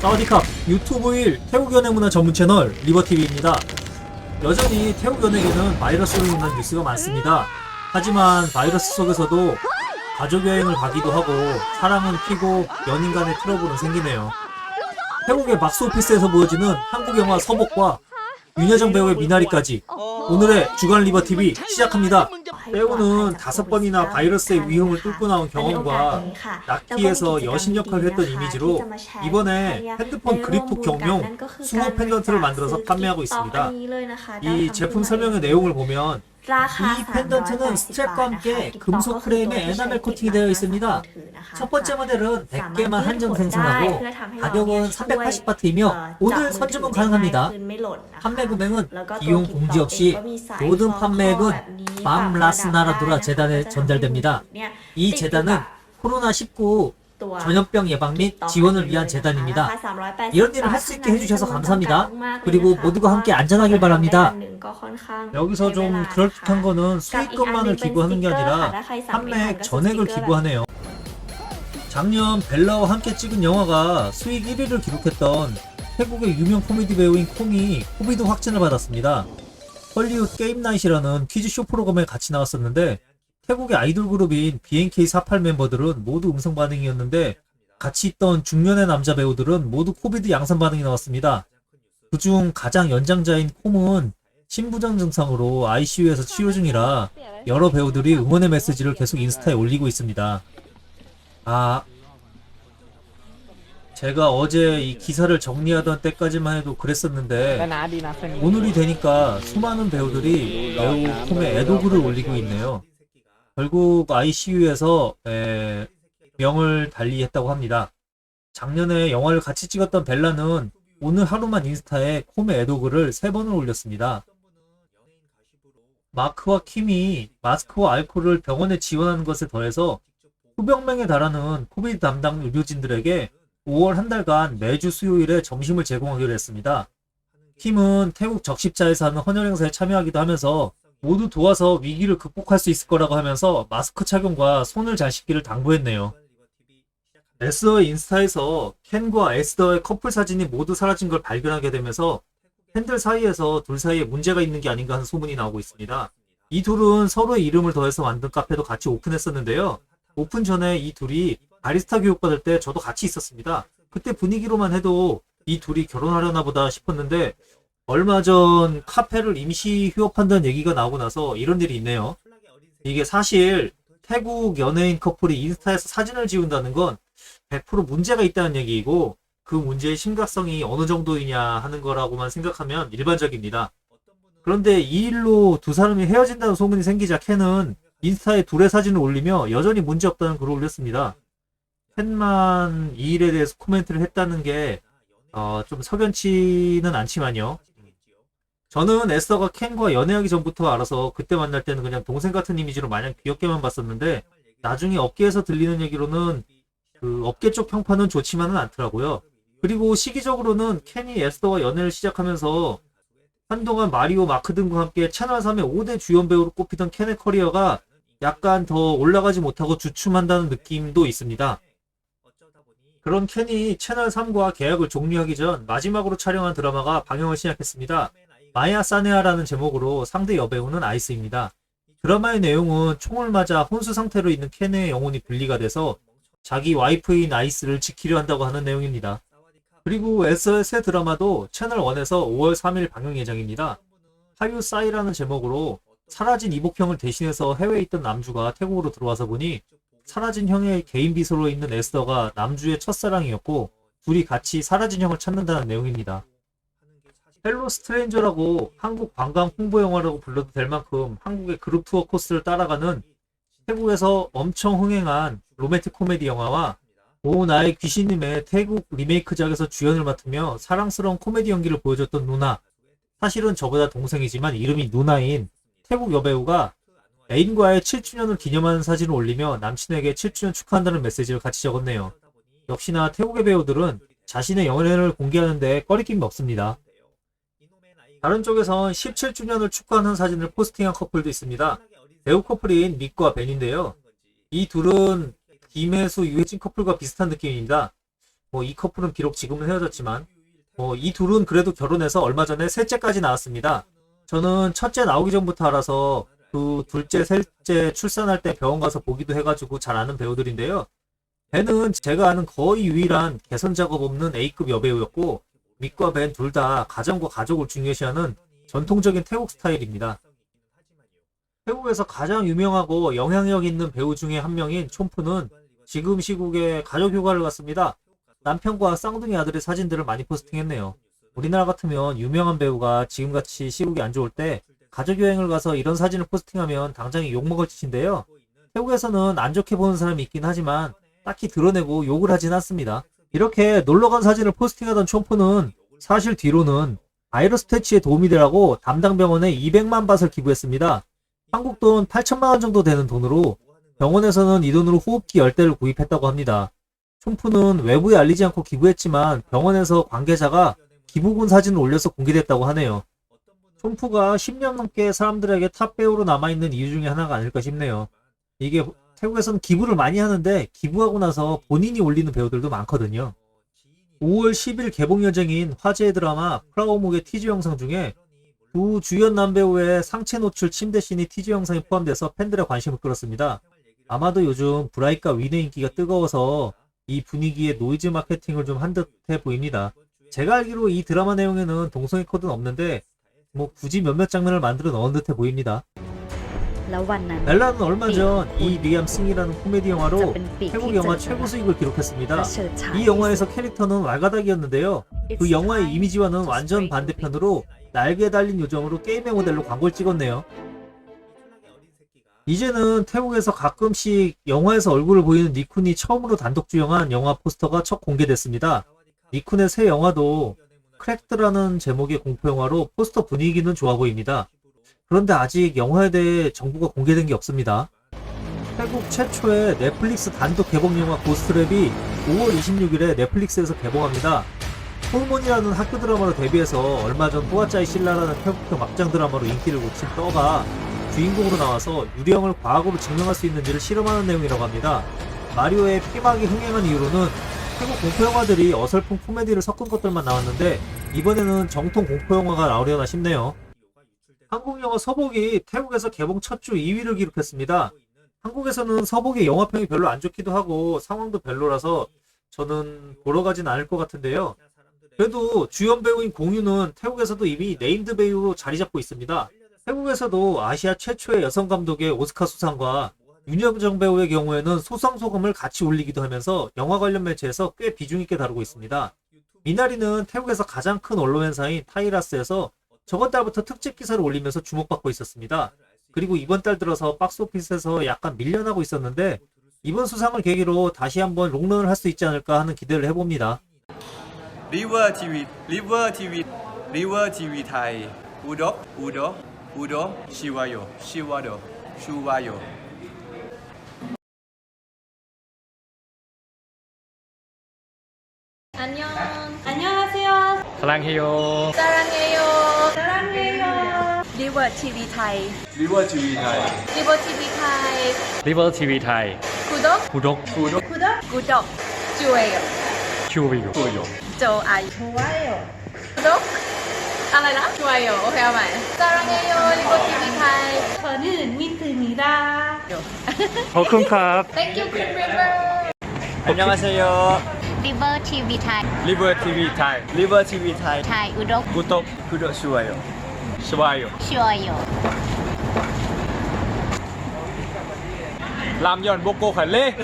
사와디캅, 유튜브 일 태국 연예 문화 전문 채널 리버TV입니다. 여전히 태국 연예계는 바이러스로 인한 뉴스가 많습니다. 하지만 바이러스 속에서도 가족 여행을 가기도 하고 사랑은 피고 연인 간의 트러블은 생기네요. 태국의 박스오피스에서 보여지는 한국 영화 서복과 윤여정 배우의 미나리까지 오늘의 주간 리버TV 시작합니다. 배우는 5번이나 바이러스의 위험을 뚫고 나온 경험과 락키에서 여신 역할을 했던 이미지로 이번에 핸드폰 그립톡 경용 숭어 펜던트를 만들어서 판매하고 있습니다. 이 제품 설명의 내용을 보면 이 펜던트는 스트랩과 함께 금속 프레임에 에나멜 코팅이 되어 있습니다. 첫 번째 모델은 100개만 한정 생산하고 가격은 380바트이며 오늘 선주문 가능합니다. 판매 금액은 비용 공지 없이 모든 판매액은 맘라스나라두라 재단에 전달됩니다. 이 재단은 코로나19 전염병 예방 및 지원을 위한 재단입니다. 이런 일을 할 수 있게 해주셔서 감사합니다. 그리고 모두가 함께 안전하길 바랍니다. 여기서 좀 그럴듯한 거는 수익금만을 기부하는 게 아니라 판매액 전액을 기부하네요. 작년 벨라와 함께 찍은 영화가 수익 1위를 기록했던 태국의 유명 코미디 배우인 콩이 코비드 확진을 받았습니다. 헐리우드 게임나잇이라는 퀴즈쇼 프로그램에 같이 나왔었는데 태국의 아이돌 그룹인 BNK48 멤버들은 모두 음성 반응이었는데 같이 있던 중년의 남자 배우들은 모두 코비드 양산 반응이 나왔습니다. 그중 가장 연장자인 콩은 심부전 증상으로 ICU에서 치료 중이라 여러 배우들이 응원의 메시지를 계속 인스타에 올리고 있습니다. 제가 어제 이 기사를 정리하던 때까지만 해도 그랬었는데 오늘이 되니까 수많은 배우들이 배우 콩의 애도글을 올리고 있네요. 결국 ICU에서 명을 달리했다고 합니다. 작년에 영화를 같이 찍었던 벨라는 오늘 하루만 인스타에 콤의 애도글을 3번을 올렸습니다. 마크와 킴이 마스크와 알코올을 병원에 지원하는 것에 더해서 수백 명에 달하는 코비드 담당 의료진들에게 5월 한 달간 매주 수요일에 점심을 제공하기로 했습니다. 킴은 태국 적십자에서 하는 헌혈 행사에 참여하기도 하면서 모두 도와서 위기를 극복할 수 있을 거라고 하면서 마스크 착용과 손을 잘 씻기를 당부했네요. 에스더의 인스타에서 켄과 에스더의 커플 사진이 모두 사라진 걸 발견하게 되면서 팬들 사이에서 둘 사이에 문제가 있는 게 아닌가 하는 소문이 나오고 있습니다. 이 둘은 서로의 이름을 더해서 만든 카페도 같이 오픈했었는데요. 오픈 전에 이 둘이 바리스타 교육받을 때 저도 같이 있었습니다. 그때 분위기로만 해도 이 둘이 결혼하려나 보다 싶었는데 얼마 전 카페를 임시 휴업한다는 얘기가 나오고 나서 이런 일이 있네요. 이게 사실 태국 연예인 커플이 인스타에서 사진을 지운다는 건 100% 문제가 있다는 얘기이고 그 문제의 심각성이 어느 정도이냐 하는 거라고만 생각하면 일반적입니다. 그런데 이 일로 두 사람이 헤어진다는 소문이 생기자 켄은 인스타에 둘의 사진을 올리며 여전히 문제없다는 글을 올렸습니다. 켄만 이 일에 대해서 코멘트를 했다는 게 좀 석연치는 않지만요. 저는 에스더가 켄과 연애하기 전부터 알아서 그때 만날 때는 그냥 동생 같은 이미지로 마냥 귀엽게만 봤었는데 나중에 업계에서 들리는 얘기로는 그 업계 쪽 평판은 좋지만은 않더라고요. 그리고 시기적으로는 켄이 에스더와 연애를 시작하면서 한동안 마리오 마크 등과 함께 채널3의 5대 주연 배우로 꼽히던 켄의 커리어가 약간 더 올라가지 못하고 주춤한다는 느낌도 있습니다. 그런 켄이 채널3과 계약을 종료하기 전 마지막으로 촬영한 드라마가 방영을 시작했습니다. 마야 사네아라는 제목으로 상대 여배우는 아이스입니다. 드라마의 내용은 총을 맞아 혼수 상태로 있는 켄의 영혼이 분리가 돼서 자기 와이프인 아이스를 지키려 한다고 하는 내용입니다. 그리고 에스더의 새 드라마도 채널1에서 5월 3일 방영 예정입니다. 하유 싸이라는 제목으로 사라진 이복형을 대신해서 해외에 있던 남주가 태국으로 들어와서 보니 사라진 형의 개인 비서로 있는 에스더가 남주의 첫사랑이었고 둘이 같이 사라진 형을 찾는다는 내용입니다. 헬로 스트레인저라고 한국 관광 홍보 영화라고 불러도 될 만큼 한국의 그룹 투어 코스를 따라가는 태국에서 엄청 흥행한 로맨틱 코미디 영화와 오 나의 귀신님의 태국 리메이크작에서 주연을 맡으며 사랑스러운 코미디 연기를 보여줬던 누나, 사실은 저보다 동생이지만 이름이 누나인 태국 여배우가 애인과의 7주년을 기념하는 사진을 올리며 남친에게 7주년 축하한다는 메시지를 같이 적었네요. 역시나 태국의 배우들은 자신의 연애를 공개하는데 꺼리낌이 없습니다. 다른 쪽에선 17주년을 축하하는 사진을 포스팅한 커플도 있습니다. 배우 커플인 믹과 벤인데요. 이 둘은 김혜수, 유해진 커플과 비슷한 느낌입니다. 이 커플은 비록 지금은 헤어졌지만 이 둘은 그래도 결혼해서 얼마 전에 셋째까지 낳았습니다. 저는 첫째 나오기 전부터 알아서 그 둘째, 셋째 출산할 때 병원 가서 보기도 해가지고 잘 아는 배우들인데요. 벤은 제가 아는 거의 유일한 개선 작업 없는 A급 여배우였고 믹과 벤 둘 다 가정과 가족을 중요시하는 전통적인 태국 스타일입니다. 태국에서 가장 유명하고 영향력 있는 배우 중에 한 명인 촌푸는 지금 시국에 가족 휴가를 갔습니다. 남편과 쌍둥이 아들의 사진들을 많이 포스팅했네요. 우리나라 같으면 유명한 배우가 지금같이 시국이 안 좋을 때 가족 여행을 가서 이런 사진을 포스팅하면 당장에 욕먹을 짓인데요. 태국에서는 안 좋게 보는 사람이 있긴 하지만 딱히 드러내고 욕을 하진 않습니다. 이렇게 놀러간 사진을 포스팅하던 촌푸는 사실 뒤로는 바이러스 퇴치에 도움이 되라고 담당 병원에 200만 바트를 기부했습니다. 한국 돈 8천만 원 정도 되는 돈으로 병원에서는 이 돈으로 호흡기 10대를 구입했다고 합니다. 촌푸는 외부에 알리지 않고 기부했지만 병원에서 관계자가 기부금 사진을 올려서 공개됐다고 하네요. 촌푸가 10년 넘게 사람들에게 탑 배우로 남아있는 이유 중에 하나가 아닐까 싶네요. 이게 태국에서는 기부를 많이 하는데 기부하고 나서 본인이 올리는 배우들도 많거든요. 5월 10일 개봉 예정인 화제의 드라마 프라오목의 티저 영상 중에 두 주연 남배우의 상체 노출 침대 씬이 티저 영상에 포함돼서 팬들의 관심을 끌었습니다. 아마도 요즘 브라이트가 윈의 인기가 뜨거워서 이 분위기에 노이즈 마케팅을 좀 한 듯해 보입니다. 제가 알기로 이 드라마 내용에는 동성애 코드는 없는데 굳이 몇몇 장면을 만들어 넣은 듯해 보입니다. 벨라는 얼마 전 이 리암 싱이라는 코미디 영화로 태국 영화 최고 수익을 기록했습니다. 이 영화에서 캐릭터는 왈가닥이었는데요. 그 영화의 이미지와는 완전 반대편으로 날개에 달린 요정으로 게임의 모델로 광고를 찍었네요. 이제는 태국에서 가끔씩 영화에서 얼굴을 보이는 니쿤이 처음으로 단독 주연한 영화 포스터가 첫 공개됐습니다. 니쿤의 새 영화도 크랙드라는 제목의 공포영화로 포스터 분위기는 좋아 보입니다. 그런데 아직 영화에 대해 정보가 공개된 게 없습니다. 태국 최초의 넷플릭스 단독 개봉 영화 고스트랩이 5월 26일에 넷플릭스에서 개봉합니다. 홀몬이라는 학교 드라마로 데뷔해서 얼마 전 호아짜이 신라라는 태국형 막장 드라마로 인기를 거친 떠가 주인공으로 나와서 유령을 과학으로 증명할 수 있는지를 실험하는 내용이라고 합니다. 마리오의 피막이 흥행한 이후로는 태국 공포영화들이 어설픈 코미디를 섞은 것들만 나왔는데 이번에는 정통 공포영화가 나오려나 싶네요. 한국 영화 서복이 태국에서 개봉 첫 주 2위를 기록했습니다. 한국에서는 서복의 영화평이 별로 안 좋기도 하고 상황도 별로라서 저는 보러 가진 않을 것 같은데요. 그래도 주연 배우인 공유는 태국에서도 이미 네임드 배우로 자리 잡고 있습니다. 태국에서도 아시아 최초의 여성 감독의 오스카 수상과 윤여정 배우의 경우에는 소상소감을 같이 올리기도 하면서 영화 관련 매체에서 꽤 비중 있게 다루고 있습니다. 미나리는 태국에서 가장 큰 언론회사인 타이라스에서 저번 달부터 특집 기사를 올리면서 주목받고 있었습니다. 그리고 이번 달 들어서 박스오피스에서 약간 밀려나고 있었는데 이번 수상을 계기로 다시 한번 롱런을 할 수 있지 않을까 하는 기대를 해봅니다. 리버 TV 타이 우독 시와요 안녕하세요. 사랑해요. 리버 TV 타이. 리버 TV 타이 리버 TV 타이. 구독. 좋아요. 좋아요. 구독. 좋아요. 오케이, 말. 사랑해요. 리버 TV 타이. 저는 민트입니다. 거쿤캅. Thank you, King River. 안녕하세요. 리버 TV 타이 리버 TV 타이 타이 구독 좋아요 쉬워요. 라면 먹고 갈래?